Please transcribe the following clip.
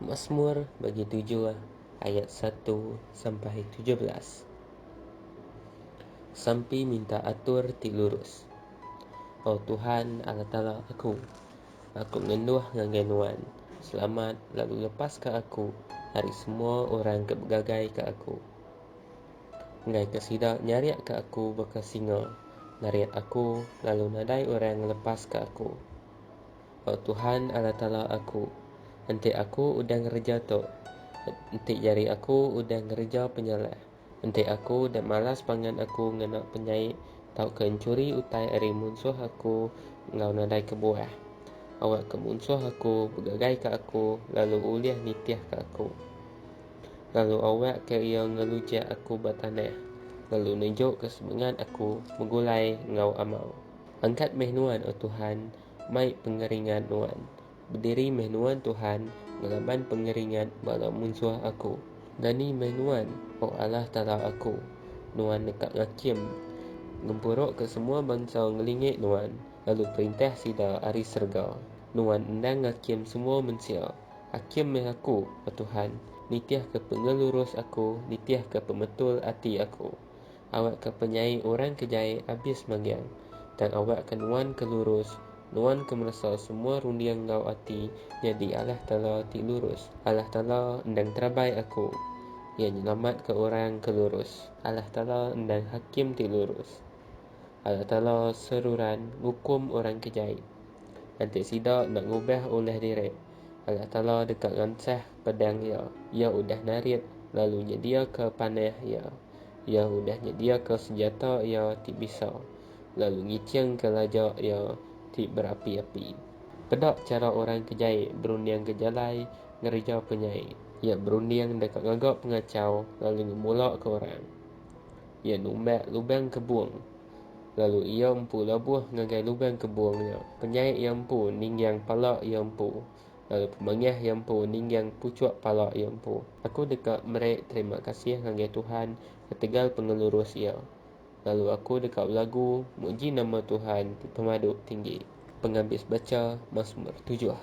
Mazmur bagi 7 ayat 1 sampai 17. Sampai minta atur ti lurus. Oh Tuhan Allah Ta'ala aku ngenduh ngangai nuan. Selamat lalu lepas ke aku, hari semua orang ke bergagai ke aku. Ngai kesidak nyariak ke aku bekas singa. Nariat aku lalu nadai orang lepas ke aku. Oh Tuhan Allah Ta'ala aku, entik aku udang ngerja tok. Entik jari aku udang ngerja penyalah. Entik aku dan malas pangan aku ngenak penyai. Tau kencuri utai ari munsuh aku ngau nadai ke buah. Awak ke munsuh aku bergagai ke aku, lalu uliah nitiah ke aku. Lalu awak ke ia ngelujak aku batanah. Lalu nunjuk ke sebengat aku menggulai ngau amau. Angkat meh nuan oh Tuhan, mai pengeringan nuan. Berdiri meh nuan Tuhan, ngelaban pengeringan bala munsuh aku. Dani meh nuan, oh Allah Ta'ala aku. Nuan dekat ngakim. Ngempuruk ke semua bangsa ngelingik nuan. Lalu perintah sida ari serga. Nuan endang ngakim semua manusia. Hakim meh aku, oh Tuhan. Nitiah ke pengelurus aku, nitiah ke pemetul hati aku. Awak ke penyai orang kejai habis mangyang. Dan awak ke nuan ke lurus. Nuan ke merasa semua rundiang ngau hati. Jadi Allah Ta'ala ti lurus. Allah Ta'ala endang terabai aku. Ia nyelamat ke orang ke lurus. Allah Ta'ala endang hakim ti lurus. Allah Ta'ala seruran hukum orang kejai. Nanti sidak nak ngubah oleh diri. Allah Ta'ala dekat ngansah pedang ia. Ia udah narit lalu nyedia ke panah ia. Ia udah nyedia ke senjata ia ti bisa. Lalu ngiciang ke lajak ia ti berapi-api. Pedak cara orang kejai berundiang kejalai ngerja penyai. Ia berundiang dekat ngagak pengacau lalu ngemulak ke orang. Ia numbak lubang kebuang. Lalu ia empu labuh ngagai lubang kebuangnya. Penyai ia empu ningyang palak ia empu. Lalu pemangih ia empu ningyang pucuk palak ia empu. Aku dekat merek terima kasih ngagai Tuhan ketegal pengelurus ia. Lalu aku dekat lagu muji nama Tuhan di pemaduk tinggi. Penghabis baca Mazmur 7.